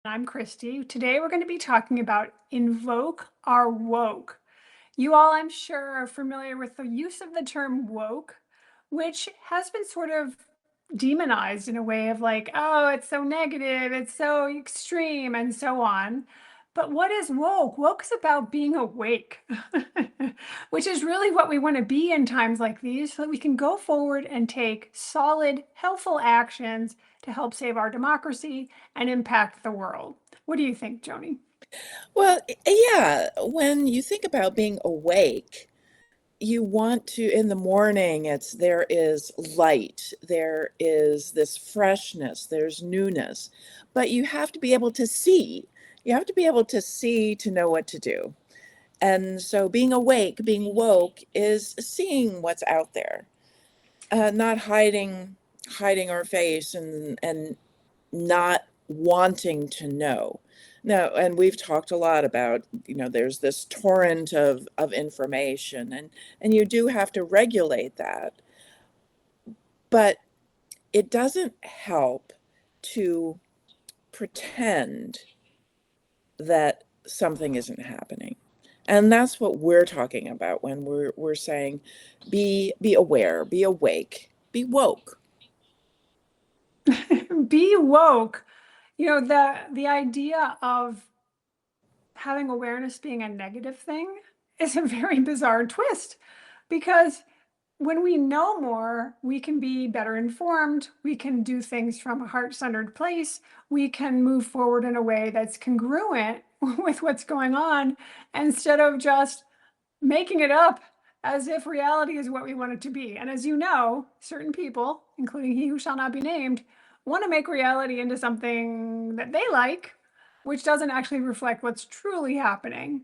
I'm Christy. Today we're going to be talking about invoke our woke. You all, I'm sure, are familiar with the use of the term woke, which has been sort of demonized in a way of like, oh, it's so negative, it's so extreme, and so on. But what is woke? Woke is about being awake, which is really what we want to be in times like these so that we can go forward and take solid, helpful actions to help save our democracy and impact the world. What do you think, Joni? Well, yeah, when you think about being awake, you want to, in the morning, there is light, there is this freshness, there's newness, but you have to be able to see. You have to be able to see to know what to do. And so being awake, being woke is seeing what's out there, not hiding our face and not wanting to know. No, and we've talked a lot about, there's this torrent of information and you do have to regulate that. But it doesn't help to pretend that something isn't happening. And that's what we're talking about when we're saying be aware, be awake, be woke. Be woke. The idea of having awareness being a negative thing is a very bizarre twist because when we know more, we can be better informed, we can do things from a heart-centered place, we can move forward in a way that's congruent with what's going on instead of just making it up as if reality is what we want it to be. And as you know, certain people, including he who shall not be named, want to make reality into something that they like, which doesn't actually reflect what's truly happening.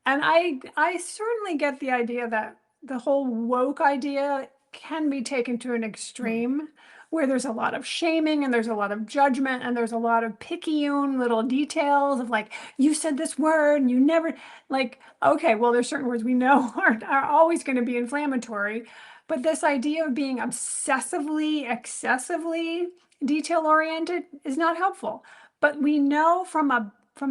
And I certainly get the idea that the whole woke idea can be taken to an extreme where there's a lot of shaming and there's a lot of judgment and there's a lot of picayune little details of like, you said this word and you never like, okay, well, there's certain words we know are always going to be inflammatory. But this idea of being obsessively, excessively detail oriented is not helpful. But we know from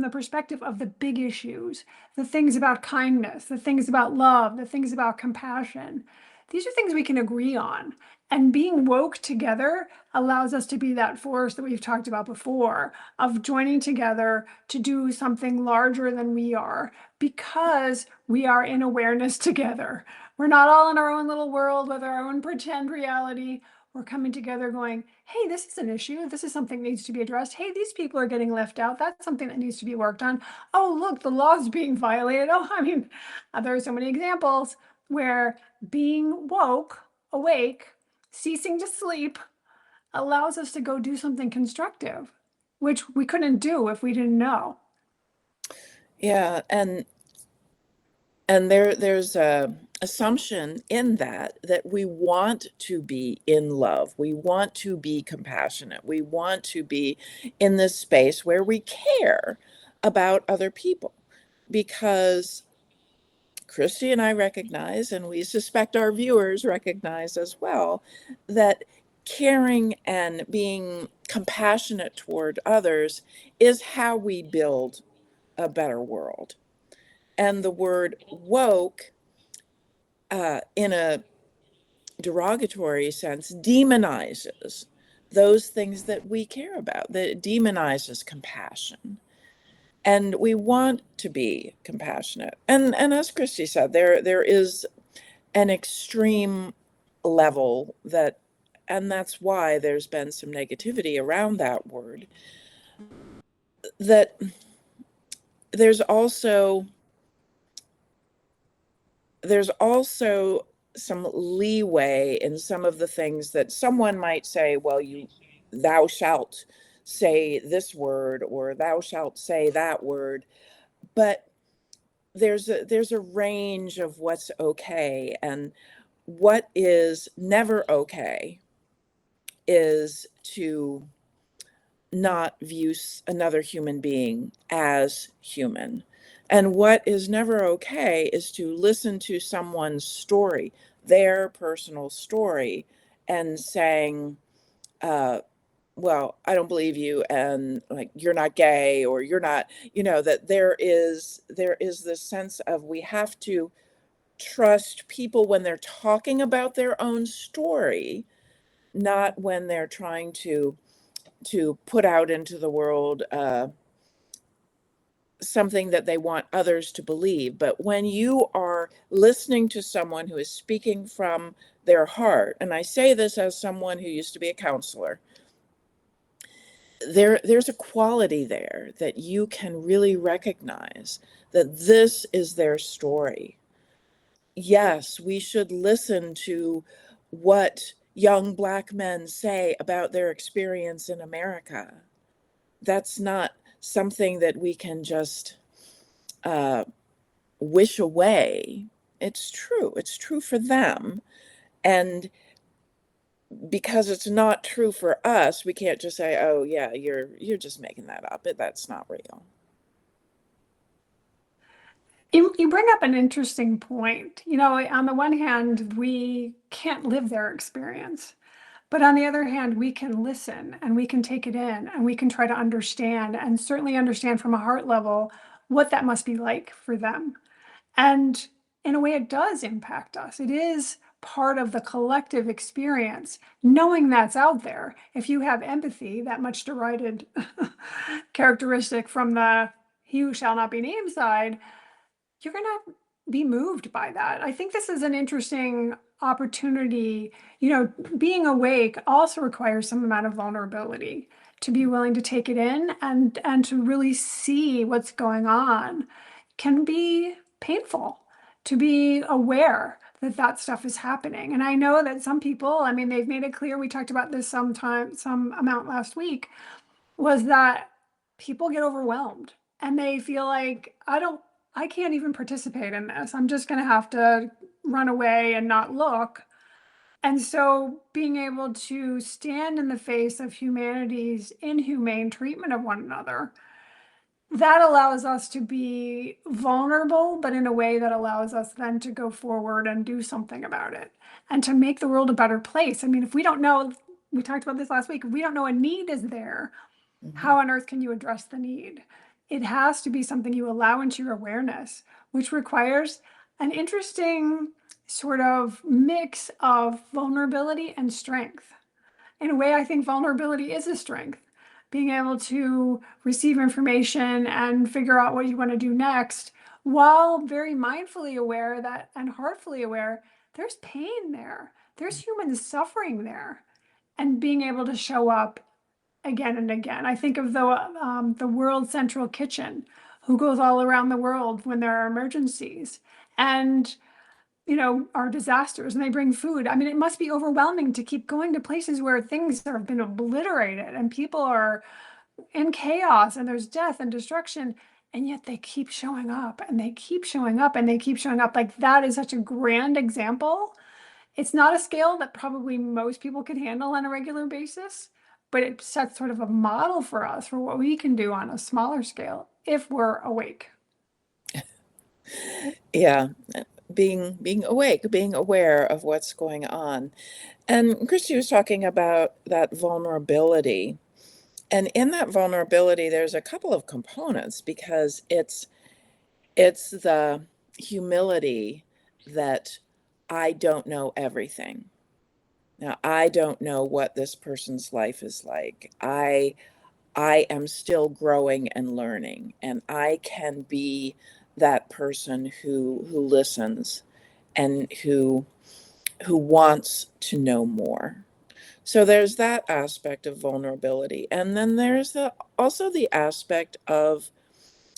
the perspective of the big issues, the things about kindness, the things about love, the things about compassion. These are things we can agree on. And being woke together allows us to be that force that we've talked about before of joining together to do something larger than we are because we are in awareness together. We're not all in our own little world with our own pretend reality. We're coming together going, hey, this is an issue. This is something that needs to be addressed. Hey, these people are getting left out. That's something that needs to be worked on. Oh, look, the law's being violated. Oh, I mean, there are so many examples where being woke, awake, ceasing to sleep allows us to go do something constructive, which we couldn't do if we didn't know. Yeah, and there's a assumption in that we want to be in love, we want to be compassionate, we want to be in this space where we care about other people, because Christy and I recognize, and we suspect our viewers recognize as well, that caring and being compassionate toward others is how we build a better world. And the word woke, in a derogatory sense, demonizes those things that we care about, that it demonizes compassion. And we want to be compassionate. And as Christy said, there is an extreme level that, and that's why there's been some negativity around that word, that there's also there's also some leeway in some of the things that someone might say, well, thou shalt say this word or thou shalt say that word, but there's a range of what's okay, and what is never okay is to not view another human being as human. And what is never okay is to listen to someone's story, their personal story, and saying, well, I don't believe you, and like you're not gay, or you're not, that there is this sense of we have to trust people when they're talking about their own story, not when they're trying to put out into the world something that they want others to believe. But when you are listening to someone who is speaking from their heart, and I say this as someone who used to be a counselor, there's a quality there that you can really recognize that this is their story. Yes, we should listen to what young Black men say about their experience in America. That's not something that we can just uh, wish away. It's true. It's true for them. And because it's not true for us, we can't just say, "Oh yeah, you're just making that up. That's not real." You bring up an interesting point. On the one hand, we can't live their experience. But on the other hand, we can listen and we can take it in and we can try to understand and certainly understand from a heart level what that must be like for them. And in a way, it does impact us. It is part of the collective experience, knowing that's out there. If you have empathy, that much derided characteristic from the he who shall not be named side, you're going to be moved by that. I think this is an interesting opportunity. Being awake also requires some amount of vulnerability to be willing to take it in and to really see what's going on can be painful to be aware that that stuff is happening. And I know that some people, I mean, they've made it clear, we talked about this some amount last week, was that people get overwhelmed and they feel like, I can't even participate in this. I'm just going to have to run away and not look. And so being able to stand in the face of humanity's inhumane treatment of one another, that allows us to be vulnerable, but in a way that allows us then to go forward and do something about it and to make the world a better place. I mean, if we don't know, we talked about this last week, if we don't know a need is there, Mhm. how on earth can you address the need? It has to be something you allow into your awareness, which requires an interesting sort of mix of vulnerability and strength. In a way, I think vulnerability is a strength. Being able to receive information and figure out what you want to do next, while very mindfully aware that and heartfully aware there's pain there, there's human suffering there, and being able to show up again and again. I think of the World Central Kitchen, who goes all around the world when there are emergencies and are disasters, and they bring food. I mean, it must be overwhelming to keep going to places where things have been obliterated and people are in chaos and there's death and destruction. And yet they keep showing up and they keep showing up and they keep showing up. Like that is such a grand example. It's not a scale that probably most people could handle on a regular basis, but it sets sort of a model for us for what we can do on a smaller scale if we're awake. Yeah, being awake, being aware of what's going on. And Christy was talking about that vulnerability. And in that vulnerability, there's a couple of components because it's the humility that I don't know everything. Now, I don't know what this person's life is like. I am still growing and learning, and I can be that person who listens and who wants to know more. So there's that aspect of vulnerability. And then there's also the aspect of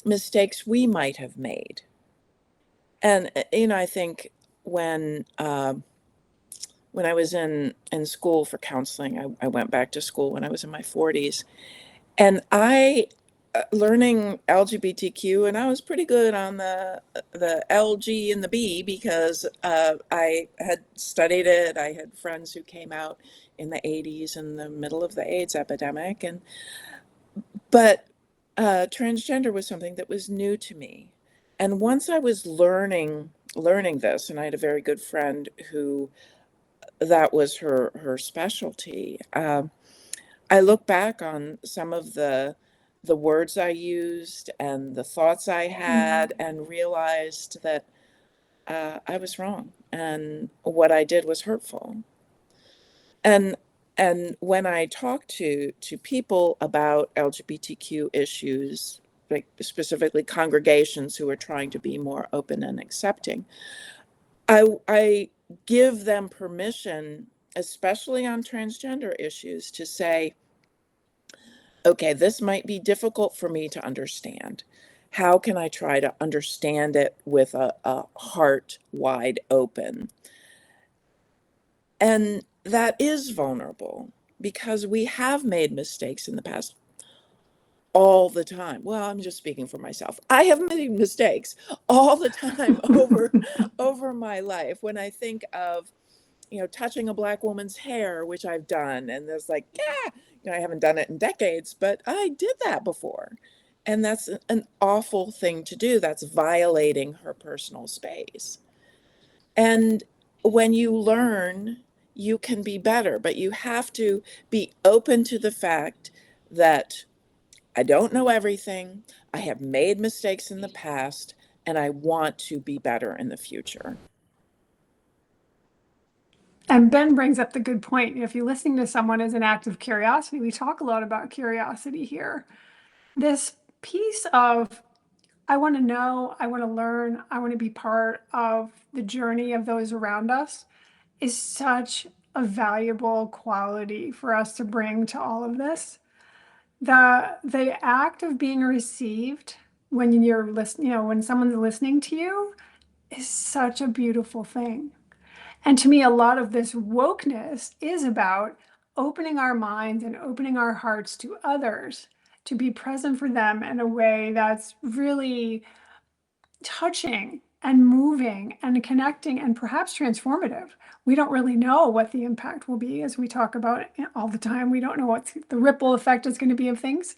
mistakes we might have made. And I think when when I was in school for counseling, I went back to school when I was in my 40s, and I learning LGBTQ, and I was pretty good on the LG and the B because I had studied it. I had friends who came out in the 80s in the middle of the AIDS epidemic, and but transgender was something that was new to me. And once I was learning this, and I had a very good friend who that was her specialty. I look back on some of the words I used and the thoughts I Mm. had and realized that I was wrong and what I did was hurtful. And and when I talk to people about LGBTQ issues, like specifically congregations who are trying to be more open and accepting, I give them permission, especially on transgender issues, to say, okay, this might be difficult for me to understand. How can I try to understand it with a heart wide open? And that is vulnerable because we have made mistakes in the past all the time. Well, I'm just speaking for myself. I have made mistakes all the time over my life. When I think of, touching a black woman's hair, which I've done, and there's like, yeah, I haven't done it in decades, but I did that before. And that's an awful thing to do. That's violating her personal space. And when you learn, you can be better, but you have to be open to the fact that I don't know everything. I have made mistakes in the past, and I want to be better in the future. And Ben brings up the good point. If you're listening to someone as an act of curiosity, we talk a lot about curiosity here. This piece of, I want to know, I want to learn, I want to be part of the journey of those around us is such a valuable quality for us to bring to all of this. The act of being received when you're listening, when someone's listening to you is such a beautiful thing. And to me, a lot of this wokeness is about opening our minds and opening our hearts to others, to be present for them in a way that's really touching and moving and connecting and perhaps transformative. We don't really know what the impact will be, as we talk about all the time. We don't know what the ripple effect is going to be of things.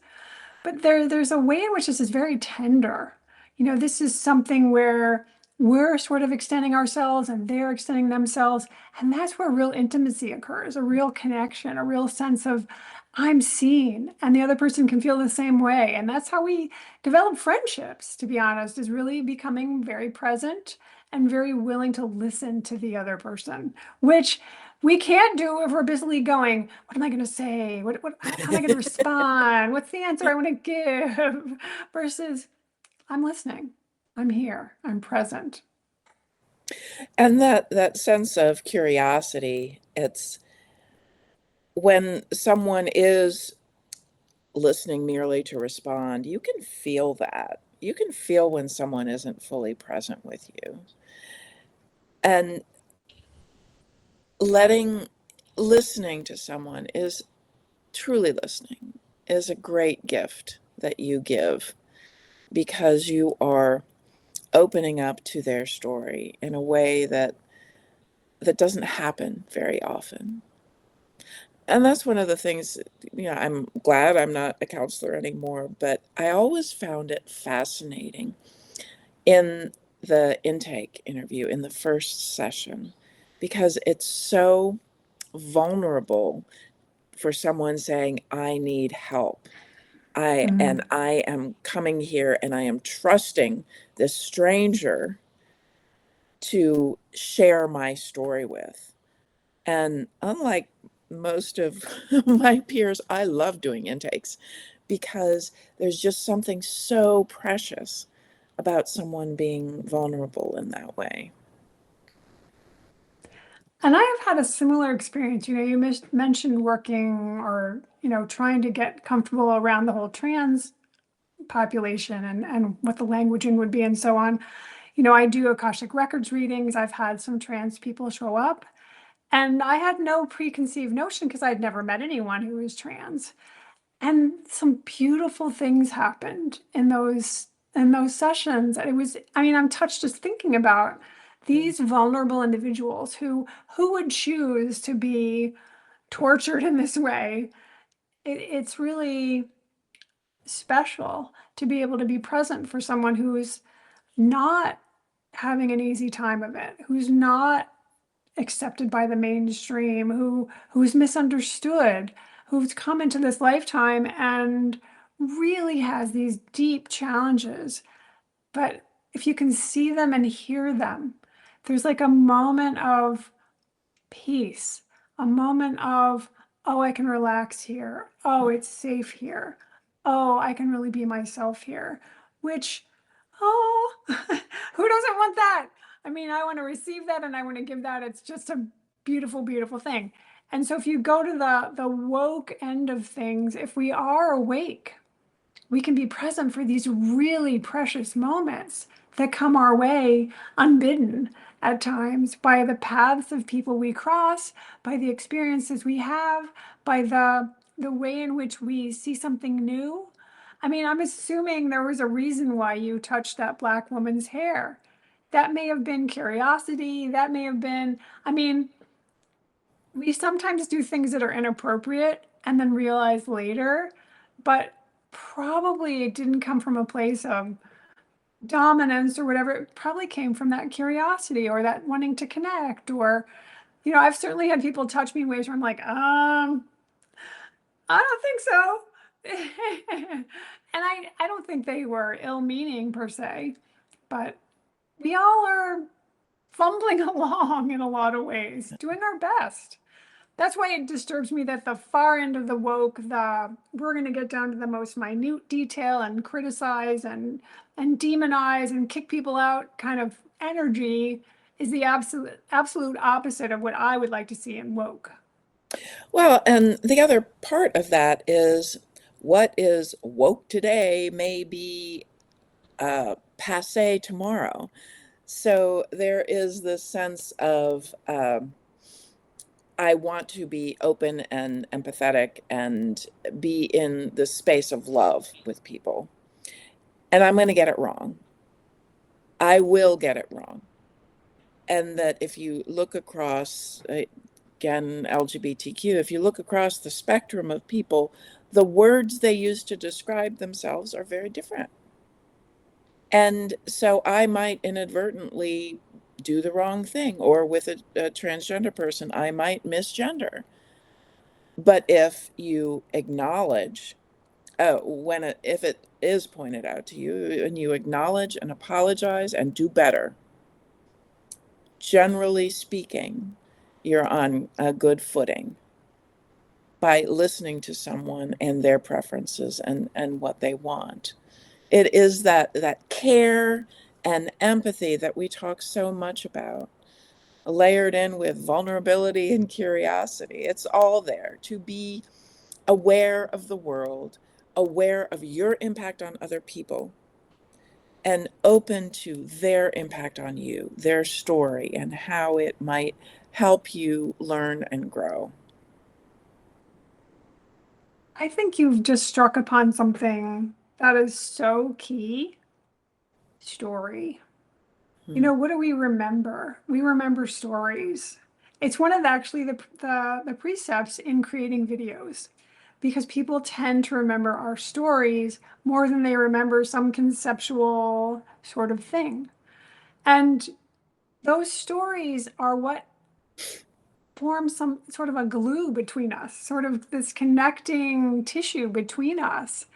But there's a way in which this is very tender. This is something where we're sort of extending ourselves and they're extending themselves. And that's where real intimacy occurs, a real connection, a real sense of I'm seen, and the other person can feel the same way. And that's how we develop friendships, to be honest, is really becoming very present and very willing to listen to the other person, which we can't do if we're busily going, what am I going to say? How am I going to respond? What's the answer I want to give? Versus, I'm listening. I'm here. I'm present. And that sense of curiosity, it's when someone is listening merely to respond, you can feel that. You can feel when someone isn't fully present with you. And letting listening to someone is truly listening is a great gift that you give because you are opening up to their story in a way that doesn't happen very often. And that's one of the things, I'm glad I'm not a counselor anymore, but I always found it fascinating in the intake interview, in the first session, because it's so vulnerable for someone saying, I need help. Mm. I am coming here and I am trusting this stranger to share my story with. And unlike most of my peers, I love doing intakes because there's just something so precious about someone being vulnerable in that way. And I have had a similar experience. You mentioned working or, trying to get comfortable around the whole trans population and what the languaging would be and so on. I do Akashic Records readings. I've had some trans people show up, and I had no preconceived notion because I'd never met anyone who was trans. And some beautiful things happened in those sessions. And it was, I mean, I'm touched just thinking about these vulnerable individuals who would choose to be tortured in this way. It's really special to be able to be present for someone who's not having an easy time of it, who's not accepted by the mainstream, who's misunderstood, who's come into this lifetime and really has these deep challenges. But if you can see them and hear them, there's like a moment of peace, a moment of, oh, I can relax here. Oh, it's safe here. Oh, I can really be myself here, which, oh, who doesn't want that? I mean, I want to receive that and I want to give that. It's just a beautiful, beautiful thing. And so if you go to the woke end of things, if we are awake, we can be present for these really precious moments that come our way unbidden at times by the paths of people we cross, by the experiences we have, by the way in which we see something new. I mean, I'm assuming there was a reason why you touched that Black woman's hair. That may have been curiosity. That may have been, I mean, we sometimes do things that are inappropriate and then realize later, but probably it didn't come from a place of dominance or whatever. It probably came from that curiosity or that wanting to connect. Or, I've certainly had people touch me in ways where I'm like, I don't think so. And I don't think they were ill-meaning per se, but we all are fumbling along in a lot of ways, doing our best. That's why it disturbs me that the far end of the woke, we're going to get down to the most minute detail and criticize and demonize and kick people out kind of energy is the absolute opposite of what I would like to see in woke. Well, and the other part of that is what is woke today may be passe tomorrow. So there is this sense of I want to be open and empathetic and be in the space of love with people. And I'm going to get it wrong. I will get it wrong. And that if you look across, again, LGBTQ, if you look across the spectrum of people, the words they use to describe themselves are very different. And so I might inadvertently do the wrong thing, or with a transgender person, I might misgender. But if you acknowledge, if it is pointed out to you and you acknowledge and apologize and do better, generally speaking, you're on a good footing by listening to someone and their preferences and what they want. It is that care and empathy that we talk so much about, layered in with vulnerability and curiosity. It's all there to be aware of the world, aware of your impact on other people, and open to their impact on you, their story, and how it might help you learn and grow. I think you've just struck upon something that is so key. Story. Hmm. What do we remember? We remember stories. It's one of actually the precepts in creating videos because people tend to remember our stories more than they remember some conceptual sort of thing. And those stories are what form some sort of a glue between us, sort of this connecting tissue between us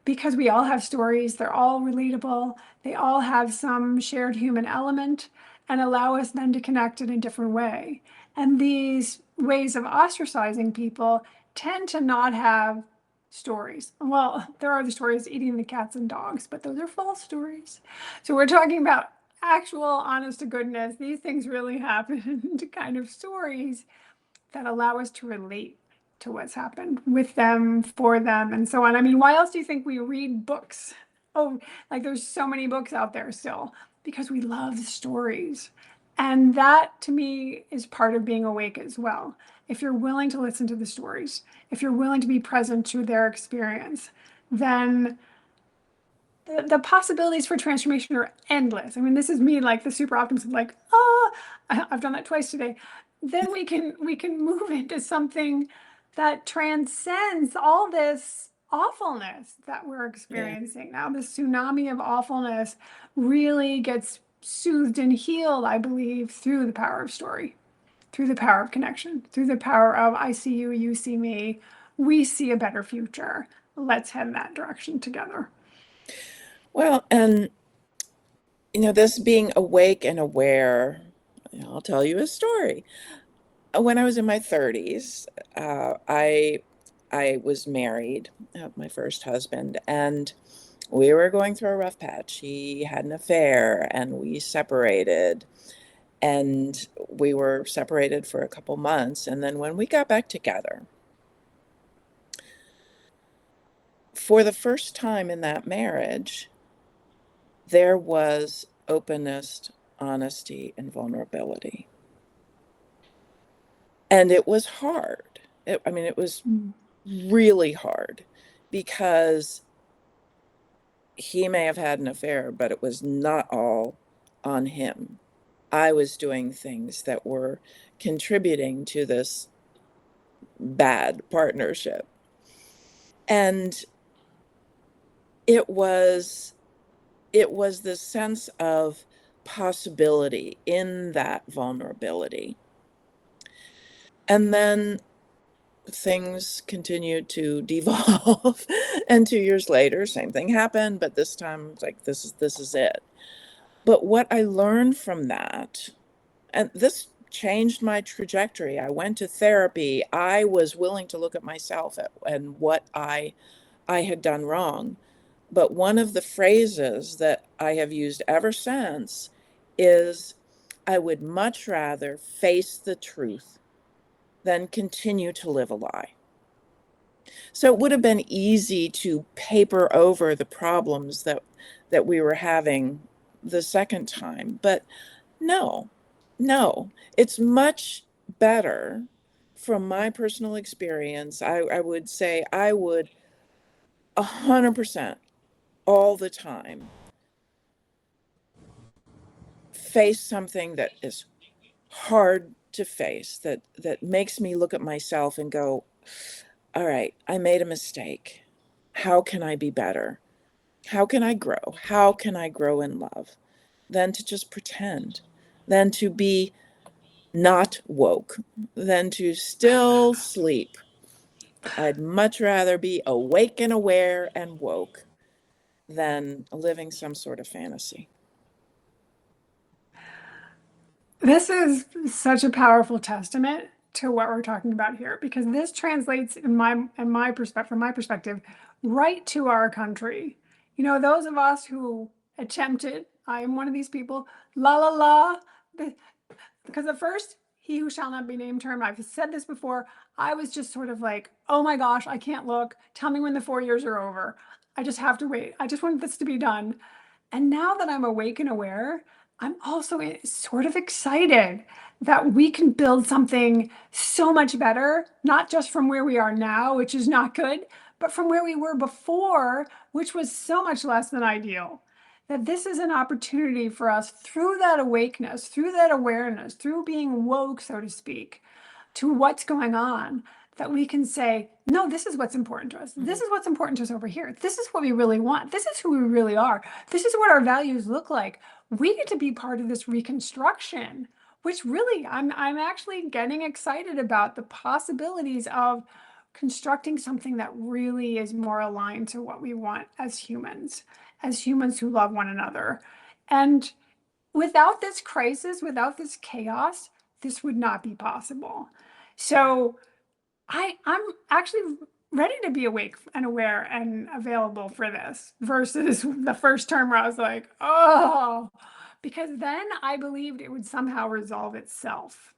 because we all have stories, they're all relatable, they all have some shared human element and allow us then to connect in a different way. And these ways of ostracizing people tend to not have stories. Well, there are the stories eating the cats and dogs, but those are false stories. So we're talking about actual, honest to goodness, these things really happen kind of stories that allow us to relate to what's happened with them, for them, and so on. I mean, why else do you think we read books? Oh, like there's so many books out there still because we love stories. And that to me is part of being awake as well. If you're willing to listen to the stories, if you're willing to be present to their experience, then the possibilities for transformation are endless. I mean, this is me like the super optimist, like, oh, I've done that twice today. Then we can move into something that transcends all this awfulness that we're Yeah. experiencing now. This tsunami of awfulness really gets soothed and healed, I believe, through the power of story, through the power of connection, through the power of I see you, you see me. we see a better future. Let's head in that direction together. Well, and this being awake and aware, I'll tell you a story. When I was in my 30s, I was married, my first husband, and we were going through a rough patch. He had an affair, and we separated, and we were separated for a couple months. And then when we got back together, for the first time in that marriage, there was openness, honesty, and vulnerability. And it was hard. It was Mm. really hard because he may have had an affair, but it was not all on him. I was doing things that were contributing to this bad partnership. And it was this sense of possibility in that vulnerability. And then things continued to devolve. And 2 years later, same thing happened, but this time it's like this is it. But what I learned from that, and this changed my trajectory. I went to therapy. I was willing to look at myself and what I had done wrong. But one of the phrases that I have used ever since is, I would much rather face the truth than continue to live a lie. So it would have been easy to paper over the problems that we were having the second time. But no, no, it's much better from my personal experience. I would say I would 100% all the time face something that is hard to face, that makes me look at myself and go, all right, I made a mistake. How can I be better? How can I grow? How can I grow in love? Than to just pretend, than to be not woke, than to still sleep. I'd much rather be awake and aware and woke than living some sort of fantasy. This is such a powerful testament to what we're talking about here, because this translates in my perspective, from my perspective, right to our country. You know, those of us who attempted, I am one of these people, la la la, because at first, he who shall not be named term, I've said this before, I was just sort of like, oh my gosh, I can't look. Tell me when the 4 years are over. I just have to wait. I just want this to be done. And now that I'm awake and aware, I'm also sort of excited that we can build something so much better, not just from where we are now, which is not good, but from where we were before, which was so much less than ideal. That this is an opportunity for us through that awakeness, through that awareness, through being woke, so to speak, to what's going on, that we can say, no, this is what's important to us. Mm-hmm. This is what's important to us over here. This is what we really want. This is who we really are. This is what our values look like. We get to be part of this reconstruction, which really I'm actually getting excited about the possibilities of constructing something that really is more aligned to what we want as humans who love one another. And without this crisis, without this chaos, this would not be possible. So I'm actually ready to be awake and aware and available for this versus the first term where I was like, oh, because then I believed it would somehow resolve itself.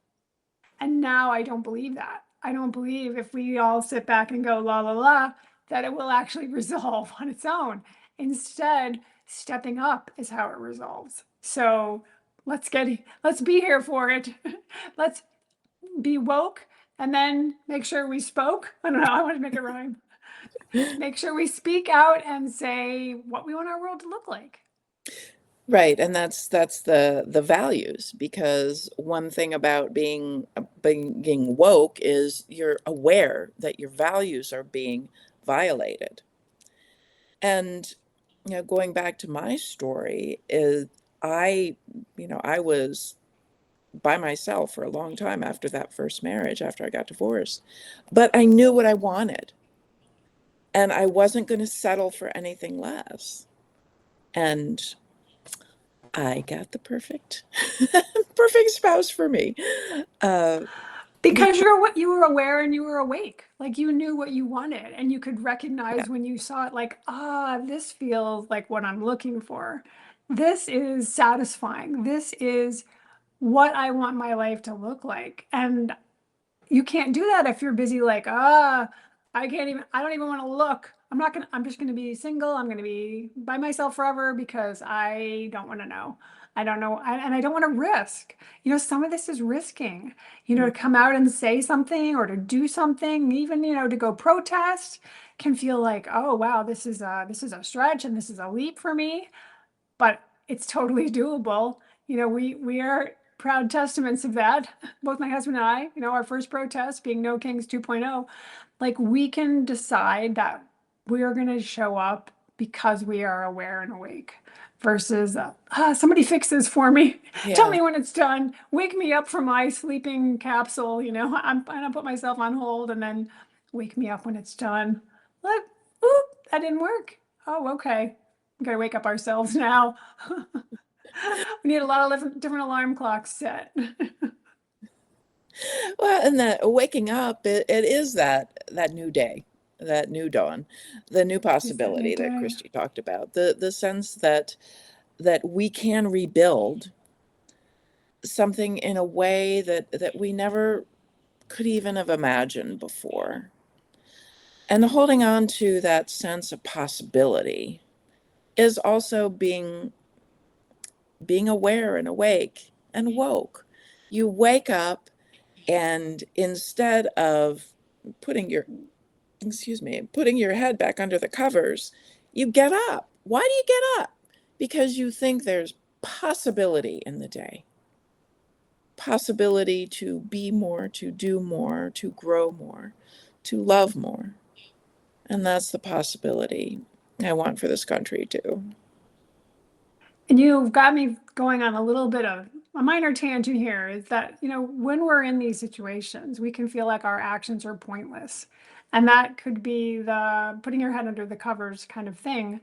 And now I don't believe that. I don't believe if we all sit back and go la la la, that it will actually resolve on its own. Instead, stepping up is how it resolves. So let's be here for it. Let's be woke and then make sure we spoke. I don't know, I want to make it rhyme. Make sure we speak out and say what we want our world to look like. Right, and that's the values, because one thing about being woke is you're aware that your values are being violated. And going back to my story is, I I was by myself for a long time after that first marriage, after I got divorced. But I knew what I wanted, and I wasn't going to settle for anything less. And I got the perfect, perfect spouse for me. Uh, Because because, you're what you were aware and you were awake. Like you knew what you wanted and you could yeah, recognize when you saw it, like, ah, this feels like what I'm looking for. This is satisfying. This is what I want my life to look like. And you can't do that if you're busy like, I don't even want to look. I'm just gonna be single. I'm gonna be by myself forever because I don't want to know. I don't know. And I don't want to risk. Some of this is risking, to come out and say something or to do something, even, to go protest can feel like, oh, wow, this is a stretch and this is a leap for me, but it's totally doable. We are proud testaments of that. Both my husband and I, our first protest being No Kings 2.0, like we can decide that we're going to show up because we are aware and awake versus somebody fix this for me. Tell yeah. me when it's done. Wake me up from my sleeping capsule. I'm going to put myself on hold and then wake me up when it's done. Look, oop, that didn't work. Oh, okay. We got to wake up ourselves now. We need a lot of different alarm clocks set. Well, and that waking up, it is that new day, that new dawn, the new Is that new possibility that day? Christy talked about, the sense that we can rebuild something in a way that we never could even have imagined before. And holding on to that sense of possibility is also being aware and awake and woke. You wake up, and instead of putting your putting your head back under the covers, you get up. Why do you get up? Because you think there's possibility in the day, possibility to be more, to do more, to grow more, to love more. And that's the possibility I want for this country too. And you've got me going on a little bit of a minor tangent here is that, when we're in these situations, we can feel like our actions are pointless. And that could be the putting your head under the covers kind of thing.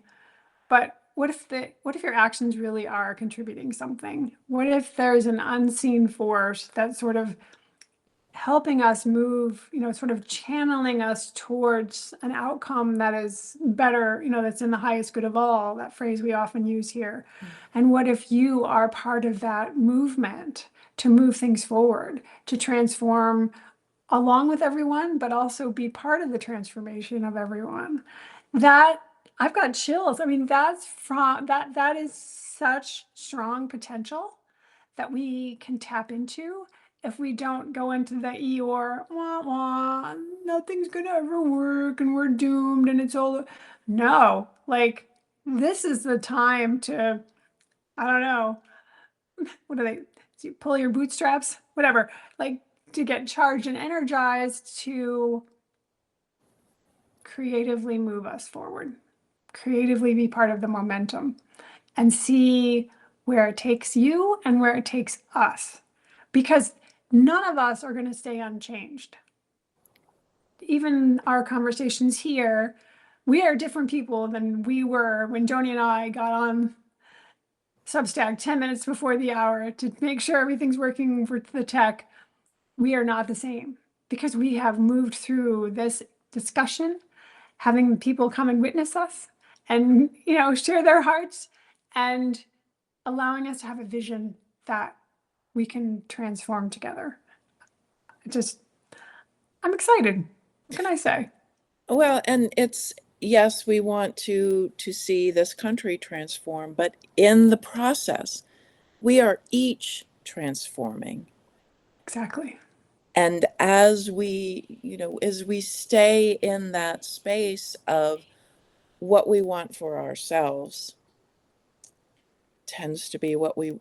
But what if your actions really are contributing something? What if there's an unseen force that sort of helping us move, sort of channeling us towards an outcome that is better, that's in the highest good of all, that phrase we often use here. And what if you are part of that movement to move things forward, to transform along with everyone, but also be part of the transformation of everyone? That I've got chills. I mean, that is such strong potential that we can tap into if we don't go into the Eeyore, wah, wah, nothing's gonna ever work and we're doomed and it's all. No, like this is the time to, I don't know, what do they, so you pull your bootstraps, whatever, like to get charged and energized to creatively move us forward, creatively be part of the momentum and see where it takes you and where it takes us. Because none of us are going to stay unchanged. Even our conversations here, we are different people than we were when Joni and I got on Substack 10 minutes before the hour to make sure everything's working for the tech. We are not the same because we have moved through this discussion, having people come and witness us and, share their hearts and allowing us to have a vision that we can transform together. Just, I'm excited. What can I say? Well, and it's yes, we want to see this country transform, but in the process, we are each transforming. Exactly. And as we stay in that space of what we want for ourselves tends to be what we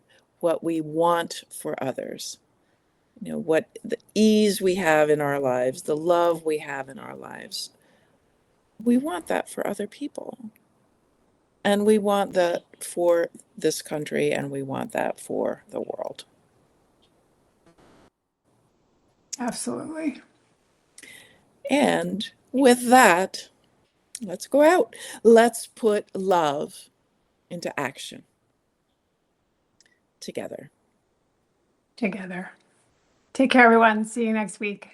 want for others. What the ease we have in our lives, the love we have in our lives. We want that for other people. And we want that for this country and we want that for the world. Absolutely. And with that, let's go out. Let's put love into action together. Together. Take care, everyone. See you next week.